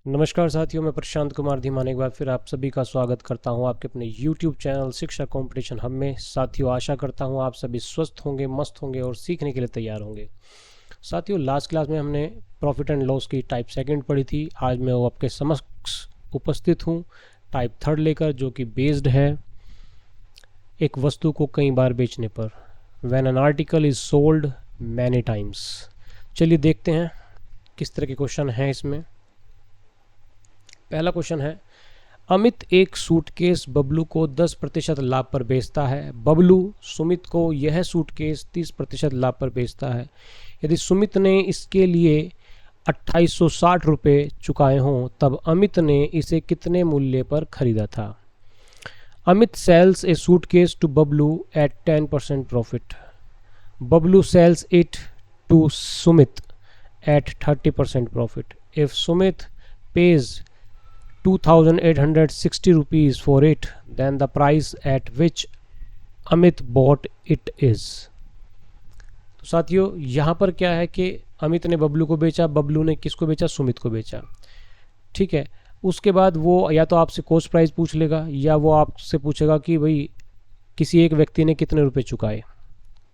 नमस्कार साथियों, मैं प्रशांत कुमार धीमान एक बार फिर आप सभी का स्वागत करता हूं आपके अपने YouTube चैनल शिक्षा कंपटीशन हब में। साथियों, आशा करता हूं आप सभी स्वस्थ होंगे, मस्त होंगे और सीखने के लिए तैयार होंगे। साथियों, लास्ट क्लास में हमने प्रॉफिट एंड लॉस की टाइप सेकंड पढ़ी थी। आज मैं वो आपके समक्ष उपस्थित हूं टाइप थर्ड लेकर, जो कि बेस्ड है एक वस्तु को कई बार बेचने पर। When an article is sold many times. चलिए देखते हैं किस तरह के क्वेश्चन हैं इसमें। पहला क्वेश्चन है, अमित एक सूटकेस बबलू को 10% लाभ पर बेचता है। बबलू सुमित को यह सूटकेस 30% लाभ पर बेचता है। यदि सुमित ने इसके लिए 2860 रुपये चुकाए हों, तब अमित ने इसे कितने मूल्य पर खरीदा था। Amit sells a suitcase to Bablu at 10% profit. Bablu sells it to Sumit at 30% profit. If Sumit pays 2860 rupees for it, then the price at which Amit bought it is। तो साथियों, यहाँ पर क्या है कि अमित ने बबलू को बेचा, बबलू ने किसको बेचा, सुमित को बेचा। ठीक है, उसके बाद वो या तो आपसे कॉस्ट प्राइस पूछ लेगा या वो आपसे पूछेगा कि भाई किसी एक व्यक्ति ने कितने रुपए चुकाए।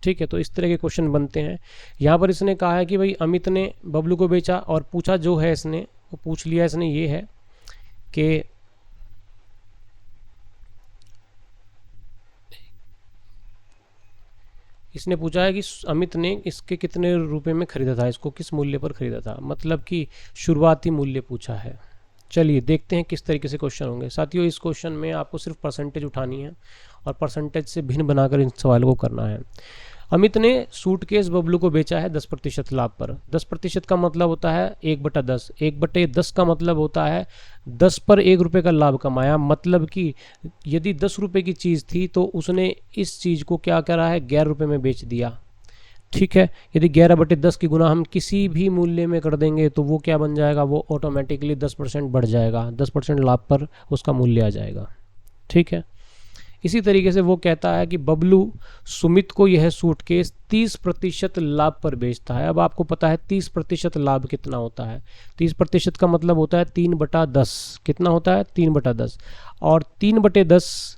ठीक है, तो इस तरह के क्वेश्चन बनते हैं। यहाँ पर इसने कहा है कि भाई अमित ने बबलू को बेचा और पूछा जो है इसने, वो पूछ लिया इसने ये है कि इसने पूछा है कि अमित ने इसके कितने रुपए में खरीदा था, इसको किस मूल्य पर खरीदा था, मतलब कि शुरुआती मूल्य पूछा है। चलिए देखते हैं किस तरीके से क्वेश्चन होंगे। साथियों, इस क्वेश्चन में आपको सिर्फ परसेंटेज उठानी है और परसेंटेज से भिन्न बनाकर इन सवाल को करना है। अमित ने सूटकेस बबलू को बेचा है 10% लाभ पर। 10% का मतलब होता है 1/10। 1/10 का मतलब होता है 10 पर 1 रुपये का लाभ कमाया। मतलब कि यदि 10 रुपये की चीज़ थी तो उसने इस चीज़ को क्या करा है, 11 रुपये में बेच दिया। ठीक है, यदि 11/10 की गुना हम किसी भी मूल्य में कर देंगे तो वो क्या बन जाएगा, वो ऑटोमेटिकली 10% बढ़ जाएगा, 10% लाभ पर उसका मूल्य आ जाएगा। ठीक है, इसी तरीके से वो कहता है कि बबलू सुमित को यह सूटकेस 30% लाभ पर बेचता है। अब आपको पता है 30% लाभ कितना होता है। 30% का मतलब होता है 3/10। कितना होता है, 3/10। और 3/10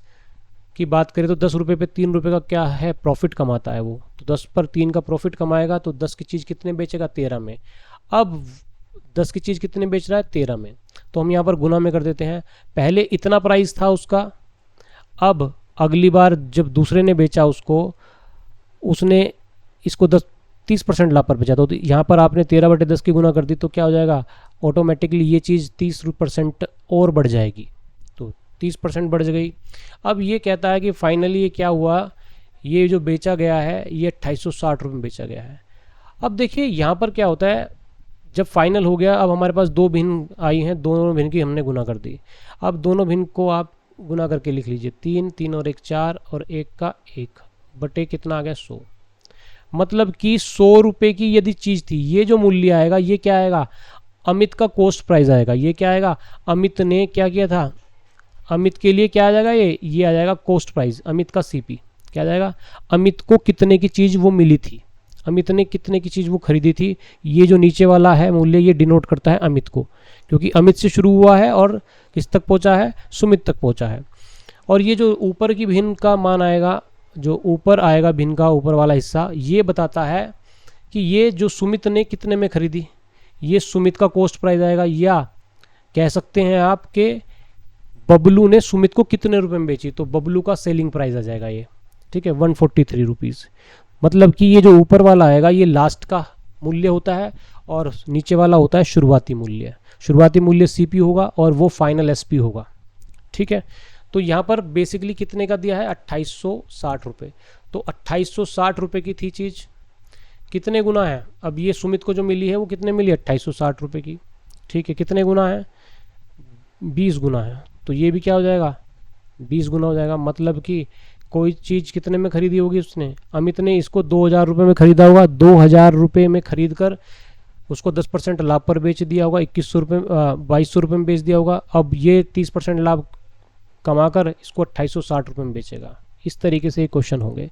की बात करें तो 10 रुपये पे 3 रुपये का क्या है, प्रॉफिट कमाता है वो। तो 10 पर 3 का प्रॉफिट कमाएगा तो 10 की चीज़ कितने बेचेगा, 13 में। अब 10 की चीज़ कितने बेच रहा है, 13 में। तो हम यहाँ पर गुना में कर देते हैं। पहले इतना प्राइस था उसका, अब अगली बार जब दूसरे ने बेचा उसको, उसने इसको 30% लाभ पर बेचा। तो यहाँ पर आपने 13/10 की गुना कर दी तो क्या हो जाएगा, ऑटोमेटिकली ये चीज़ 30% और बढ़ जाएगी। तो 30% बढ़ गई। अब ये कहता है कि फाइनली ये क्या हुआ, ये जो बेचा गया है ये 2860 रुपये में बेचा गया है। अब देखिए यहाँ पर क्या होता है, जब फाइनल हो गया, अब हमारे पास दो भिन्न आई हैं, दोनों भिन्न की हमने गुना कर दी। अब दोनों भिन्न को आप गुना करके लिख लीजिए, 3 3 और 1 4 और 1 का 1 बटे कितना आ गया, 100। मतलब कि 100 रुपये की यदि चीज़ थी, ये जो मूल्य आएगा ये क्या आएगा, अमित का कॉस्ट प्राइस आएगा। ये क्या आएगा, अमित ने क्या किया था, अमित के लिए क्या आ जाएगा, ये आ जाएगा कॉस्ट प्राइस, अमित का सीपी क्या आ जाएगा, अमित को कितने की चीज़ वो मिली थी, अमित ने कितने की चीज़ वो खरीदी थी। ये जो नीचे वाला है मूल्य ये डिनोट करता है अमित को, क्योंकि अमित से शुरू हुआ है और किस तक पहुंचा है, सुमित तक पहुंचा है। और ये जो ऊपर की भिन्न का मान आएगा, जो ऊपर आएगा भिन्न का ऊपर वाला हिस्सा, ये बताता है कि ये जो सुमित ने कितने में खरीदी, ये सुमित का कॉस्ट प्राइस आएगा। या कह सकते हैं आप कि बबलू ने सुमित को कितने रुपए में बेची, तो बबलू का सेलिंग प्राइस आ जाएगा ये। ठीक है, 143 रुपीज़। मतलब कि ये जो ऊपर वाला आएगा ये लास्ट का मूल्य होता है और नीचे वाला होता है शुरुआती मूल्य। शुरुआती मूल्य सीपी होगा और वो फाइनल एसपी होगा। ठीक है, तो यहाँ पर बेसिकली कितने का दिया है, 2860 रुपये। तो 2860 रुपये की थी चीज़, कितने गुना है, अब ये सुमित को जो मिली है वो कितने मिली, 2860 रुपये की। ठीक है, कितने गुना है, 20 गुना है। तो ये भी क्या हो जाएगा, 20 गुना हो जाएगा। मतलब कि कोई चीज़ कितने में खरीदी होगी उसने, अमित ने इसको 2000 रुपये में खरीदा होगा। 2000 रुपये में खरीद कर उसको 10% लाभ पर बेच दिया होगा, 2100 रुपये 2200 रुपये में बेच दिया होगा। अब ये 30% लाभ कमाकर इसको 2860 रुपये में बेचेगा। इस तरीके से क्वेश्चन होंगे।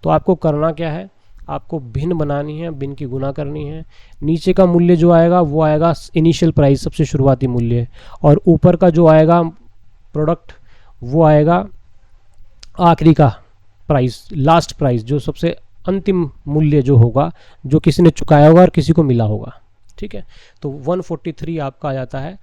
तो आपको करना क्या है, आपको भिन्न बनानी है, भिन्न की गुना करनी है। नीचे का मूल्य जो आएगा वो आएगा इनिशियल प्राइस, सबसे शुरुआती मूल्य, और ऊपर का जो आएगा प्रोडक्ट वो आएगा आखिरी का प्राइस, लास्ट प्राइस, जो सबसे अंतिम मूल्य जो होगा, जो किसी ने चुकाया होगा और किसी को मिला होगा। ठीक है, तो 143 आपका आ जाता है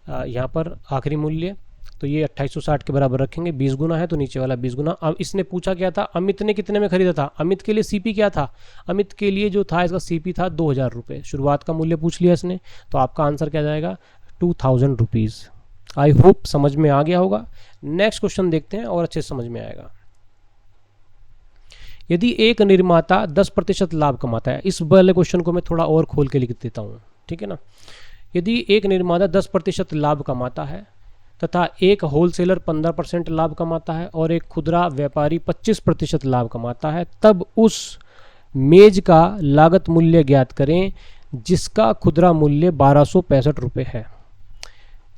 यहाँ पर आखिरी मूल्य। तो ये 2860 के बराबर रखेंगे, 20 गुना है तो नीचे वाला 20 गुना। अब इसने पूछा क्या था, अमित ने कितने में खरीदा था। अमित के लिए सीपी क्या था, अमित के लिए जो था इसका सीपी था 2000 रुपये। शुरुआत का मूल्य पूछ लिया इसने, तो आपका आंसर क्या जाएगा 2000 रुपीज़। आई होप समझ में आ गया होगा। नेक्स्ट क्वेश्चन देखते हैं और अच्छे से समझ में आएगा। यदि एक निर्माता 10% लाभ कमाता है, इस वाले क्वेश्चन को मैं थोड़ा और खोल के लिख देता हूँ, ठीक है ना। यदि एक निर्माता 10% लाभ कमाता है तथा एक होलसेलर 15% लाभ कमाता है और एक खुदरा व्यापारी 25% लाभ कमाता है, तब उस मेज का लागत मूल्य ज्ञात करें जिसका खुदरा मूल्य 1265 रुपये है।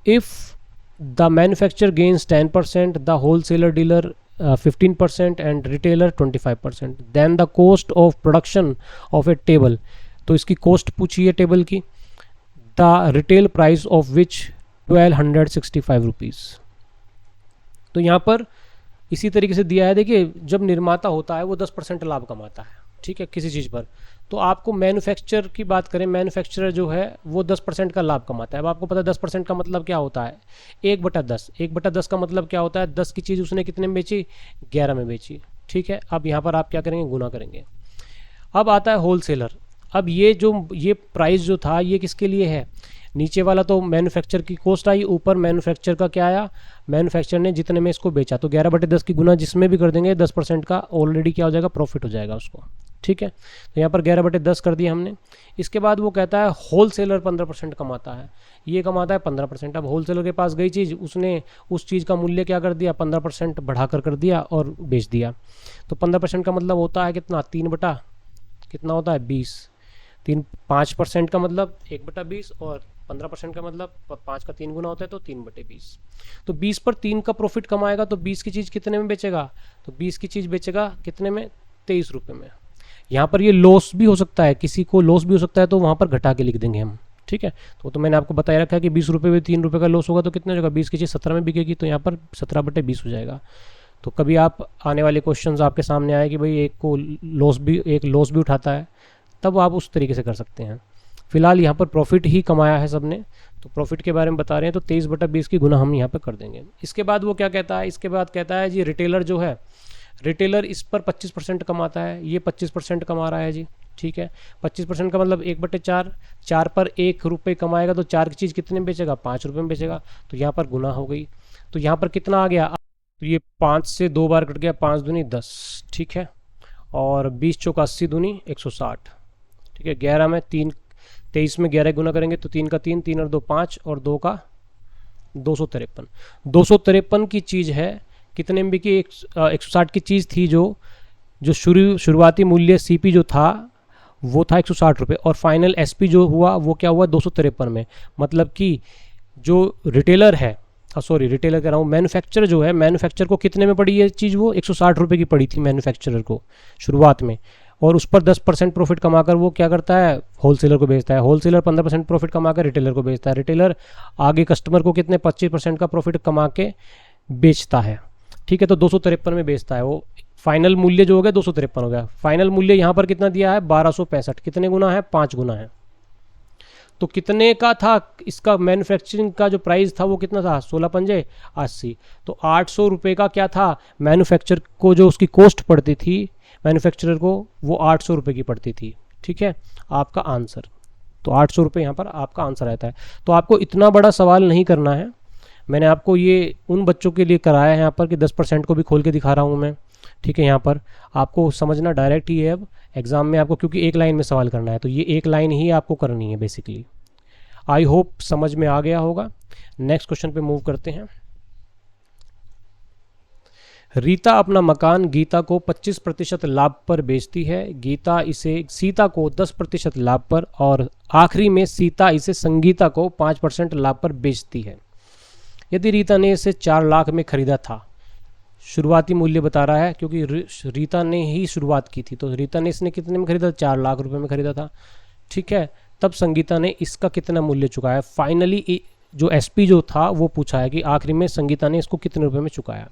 If the manufacturer gains 10%, the wholesaler dealer 15% and retailer 25%, then the cost of production of a table, तो इसकी कॉस्ट पूछी है टेबल की, the retail price of which 1265 rupees. तो यहाँ पर इसी तरीके से दिया है, देखिए जब निर्माता होता है वो 10% लाभ कमाता है, ठीक है, किसी चीज़ पर, तो आपको मैन्युफैक्चर की बात करें, मैन्युफैक्चरर जो है वो 10% का लाभ कमाता है। अब आपको पता है 10% का मतलब क्या होता है, 1/10। 1/10 का मतलब क्या होता है, 10 की चीज़ उसने कितने में बेची, 11 में बेची, ठीक है। अब यहाँ पर आप क्या करेंगे, गुना करेंगे। अब आता है होलसेलर। अब ये प्राइस जो था ये किसके लिए है, नीचे वाला तो मैन्युफैक्चर की कॉस्ट आई, ऊपर मैन्युफैक्चर का क्या आया, मैन्युफैक्चर ने जितने में इसको बेचा, तो 11/10 की गुना जिसमें भी कर देंगे 10% का ऑलरेडी क्या हो जाएगा, प्रॉफिट हो जाएगा उसको, ठीक है। तो यहाँ पर 11/10 कर दिया हमने। इसके बाद वो कहता है होलसेलर 15% कमाता है, ये कमाता है 15%। अब होलसेलर के पास गई चीज़, उसने उस चीज़ का मूल्य क्या कर दिया, 15% बढ़ाकर कर दिया और बेच दिया। तो 15% का मतलब होता है कितना, 3 कितना होता है 20। 5% का मतलब 1/20 और 15% का मतलब 5 का 3 गुना होता है, तो 3/20। तो 20 पर 3 का प्रॉफिट कमाएगा, तो 20 की चीज़ कितने में बेचेगा, तो 20 की चीज़ बेचेगा कितने में, 23 रुपये में। यहाँ पर ये लॉस भी हो सकता है, किसी को लॉस भी हो सकता है, तो वहाँ पर घटा के लिख देंगे हम, ठीक है। तो मैंने आपको बताया रखा है कि 20 रुपये में 3 रुपये का लॉस होगा तो कितना होगा, 20 की चीज़ 17 में बिकेगी, तो यहाँ पर 17/20 हो जाएगा। तो कभी आप आने वाले क्वेश्चंस आपके सामने आए कि भाई एक लॉस भी उठाता है, तब आप उस तरीके से कर सकते हैं। फिलहाल यहाँ पर प्रॉफिट ही कमाया है सबने, तो प्रॉफिट के बारे में बता रहे हैं, तो 23/20 की गुना हम यहाँ पर कर देंगे। इसके बाद वो क्या कहता है, इसके बाद कहता है जी रिटेलर जो है, रिटेलर इस पर 25% कमाता है, ये 25% कमा रहा है जी, ठीक है। 25% का मतलब 1/4, 4 पर 1 रुपये कमाएगा, तो 4 की चीज़ कितने में बेचेगा, 5 रुपये में बेचेगा, तो यहाँ पर गुना हो गई। तो यहाँ पर कितना आ गया, तो ये 5 से 2 बार कट गया, 5 दूनी 10, ठीक है, और 20 चौका 80 दूनी 160, ठीक है। 11 में 3, 23 में 11 गुना करेंगे तो 3 का 3, 3 और 2 5 और 2 का 253। 253 की चीज़ है, कितने में बिकी, 160 की चीज़ थी, जो शुरुआती मूल्य सीपी जो था वो था 160 रुपये, और फाइनल एसपी जो हुआ वो क्या हुआ 253 में। मतलब कि जो रिटेलर है, रिटेलर कह रहा हूँ, मैन्युफैक्चरर जो है, मैन्युफैक्चरर को कितने में पड़ी ये चीज़, वो 160 रुपये की पड़ी थी मैन्युफैक्चरर को शुरुआत में, और उस पर 10% प्रॉफिट कमाकर वो क्या करता है, होलसेलर को बेचता है। होलसेलर 15% प्रॉफिट कमाकर रिटेलर को बेचता है। रिटेलर आगे कस्टमर को कितने 25% का प्रॉफिट कमा के बेचता है, ठीक है। तो 253 में बेचता है वो, फाइनल मूल्य जो हो गया 253 हो गया। फाइनल मूल्य यहाँ पर कितना दिया है, 1265, कितने गुना है, 5 गुना है। तो कितने का था इसका मैन्युफैक्चरिंग का जो प्राइस था वो कितना था, 16×5 = 80। तो 800 रुपये का क्या था, मैन्युफैक्चर को जो उसकी कॉस्ट पड़ती थी मैन्युफैक्चरर को, वो 800 रुपये की पड़ती थी, ठीक है, आपका आंसर। तो 800 रुपये यहाँ पर आपका आंसर रहता है। तो आपको इतना बड़ा सवाल नहीं करना है, मैंने आपको ये उन बच्चों के लिए कराया है यहाँ पर कि 10% को भी खोल के दिखा रहा हूँ मैं, ठीक है। यहाँ पर आपको समझना डायरेक्ट ही है, अब एग्ज़ाम में आपको क्योंकि एक लाइन में सवाल करना है, तो ये एक लाइन ही आपको करनी है बेसिकली। आई होप समझ में आ गया होगा। नेक्स्ट क्वेश्चन पे मूव करते हैं। रीता अपना मकान गीता को 25% लाभ पर बेचती है। गीता इसे सीता को 10% लाभ पर, और आखिरी में सीता इसे संगीता को 5% लाभ पर बेचती है। यदि रीता ने इसे 4 लाख में खरीदा था, शुरुआती मूल्य बता रहा है, क्योंकि रीता ने ही शुरुआत की थी, तो रीता ने इसने कितने में खरीदा? 4 लाख रुपए में खरीदा था, ठीक है। तब संगीता ने इसका कितना मूल्य चुकाया? फाइनली जो एसपी जो था वो पूछा है कि आखिरी में संगीता ने इसको कितने रुपए में चुकाया।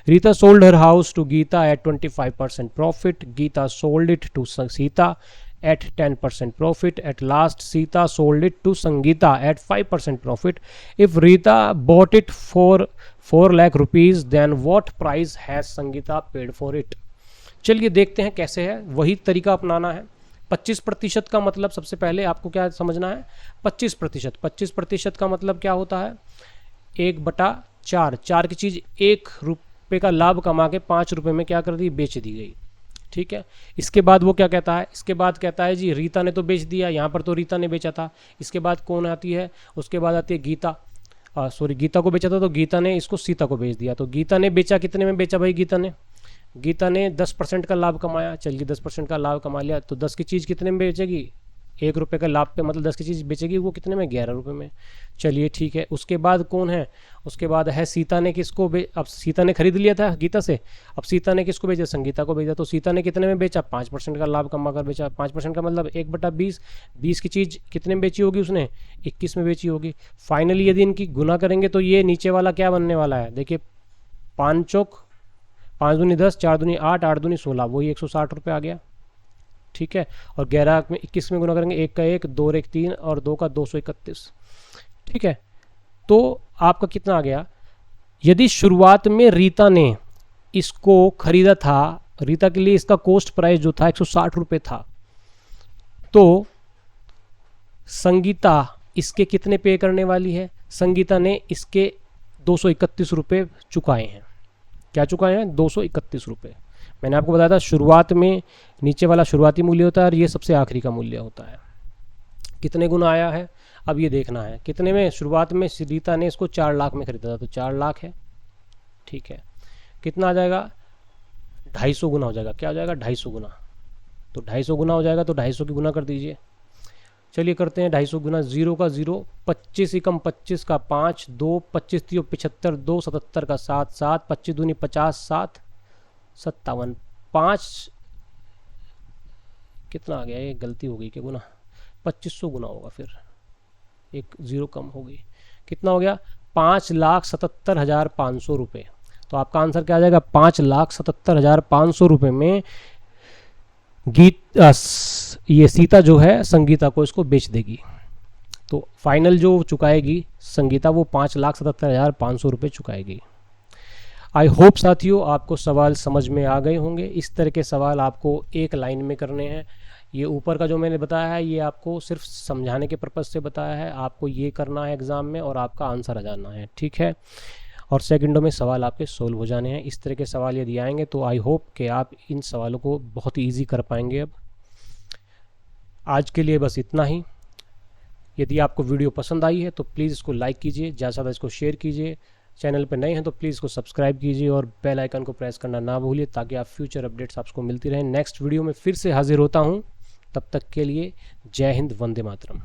Rita sold her house to Geeta at 25% profit, Geeta sold it to Sita at 10% profit. At last, Sita sold it to Sangeeta at 5% profit. If Rita bought it for 4 lakh rupees, then what price has Sangeeta paid for it? चलिए देखते हैं कैसे है, वही तरीका अपनाना है। 25% का मतलब सबसे पहले आपको क्या समझना है? 25%, 25% का मतलब क्या होता है? 1/4, 4 की चीज़ 1 रुपये का लाभ कमा के 5 रुपये में क्या कर दी? बेच दी गई, ठीक है। इसके बाद वो क्या कहता है? इसके बाद कहता है जी रीता ने तो बेच दिया, यहाँ पर तो रीता ने बेचा था। इसके बाद कौन आती है? उसके बाद आती है गीता, गीता को बेचा था, तो गीता ने इसको सीता को बेच दिया। तो गीता ने बेचा, कितने में बेचा भाई? गीता ने 10% का लाभ कमाया। चलिए 10% का लाभ कमा लिया, तो 10 की चीज़ कितने में बेचेगी? 1 रुपये का लाभ पे, मतलब 10 की चीज़ बेचेगी वो कितने में? 11 रुपये में। चलिए ठीक है। उसके बाद कौन है? उसके बाद है सीता ने किसको अब सीता ने खरीद लिया था गीता से, अब सीता ने किसको बेचा? संगीता को बेचा। तो सीता ने कितने में बेचा? 5% का लाभ कमा कर बेचा। 5% का मतलब 1/20, 20 की चीज़ कितने में बेची होगी उसने? 21 में बेची होगी। फाइनली यदि इनकी गुना करेंगे तो ये नीचे वाला क्या बनने वाला है? देखिए 5 चौक 5 दूनी 10, 4 दूनी 8, 8 दूनी 16, वही 160 रुपये आ गया, ठीक है। और 11 में 21 में गुना करेंगे, 1 का 1, 2 1 3 और 2 का 231, ठीक है। तो आपका कितना आ गया? यदि शुरुआत में रीता ने इसको खरीदा था, रीता के लिए इसका कॉस्ट प्राइस जो था 160 रुपये था, तो संगीता इसके कितने पे करने वाली है? संगीता ने इसके 231 रुपये चुकाए हैं। क्या चुकाए हैं? 231 रुपये। मैंने आपको बताया था शुरुआत में नीचे वाला शुरुआती मूल्य होता है और ये सबसे आखिरी का मूल्य होता है। कितने गुना आया है अब ये देखना है। कितने में? शुरुआत में रीता ने इसको 4 लाख में खरीदा था, तो 4 लाख है, ठीक है। कितना आ जाएगा? 250 गुना हो जाएगा। क्या हो जाएगा? 250 गुना। तो 250 गुना हो जाएगा, तो 250 की गुना कर दीजिए। चलिए करते हैं 250 गुना। 0 का 0, 25 एकम 25 का 5, 2 25 3 75, 2 77 का 7, 7 25 दूनी 50, 7 57, 5 कितना आ गया? ये गलती हो गई क्या? गुना 2500 गुना होगा, फिर एक 0 कम हो गई। कितना हो गया? 5,77,500 रुपये। तो आपका आंसर क्या आ जाएगा? 5,77,500 रुपये में ये सीता जो है संगीता को इसको बेच देगी। तो फाइनल जो चुकाएगी संगीता वो 5,77,500 रुपये चुकाएगी। आई होप साथियों आपको सवाल समझ में आ गए होंगे। इस तरह के सवाल आपको एक लाइन में करने हैं। ये ऊपर का जो मैंने बताया है ये आपको सिर्फ समझाने के पर्पज़ से बताया है। आपको ये करना है एग्ज़ाम में और आपका आंसर आ जाना है, ठीक है। और सेकंडों में सवाल आपके सोल्व हो जाने हैं। इस तरह के सवाल यदि आएंगे तो आई होप कि आप इन सवालों को बहुत ही ईजी कर पाएंगे। अब आज के लिए बस इतना ही। यदि आपको वीडियो पसंद आई है तो प्लीज़ इसको लाइक कीजिए, ज़्यादा से ज़्यादा इसको शेयर कीजिए। चैनल पर नए हैं तो प्लीज़ इसको सब्सक्राइब कीजिए और बेल आइकन को प्रेस करना ना भूलिए, ताकि आप फ्यूचर अपडेट्स आपको मिलती रहें। नेक्स्ट वीडियो में फिर से हाजिर होता हूँ, तब तक के लिए जय हिंद, वंदे मातरम।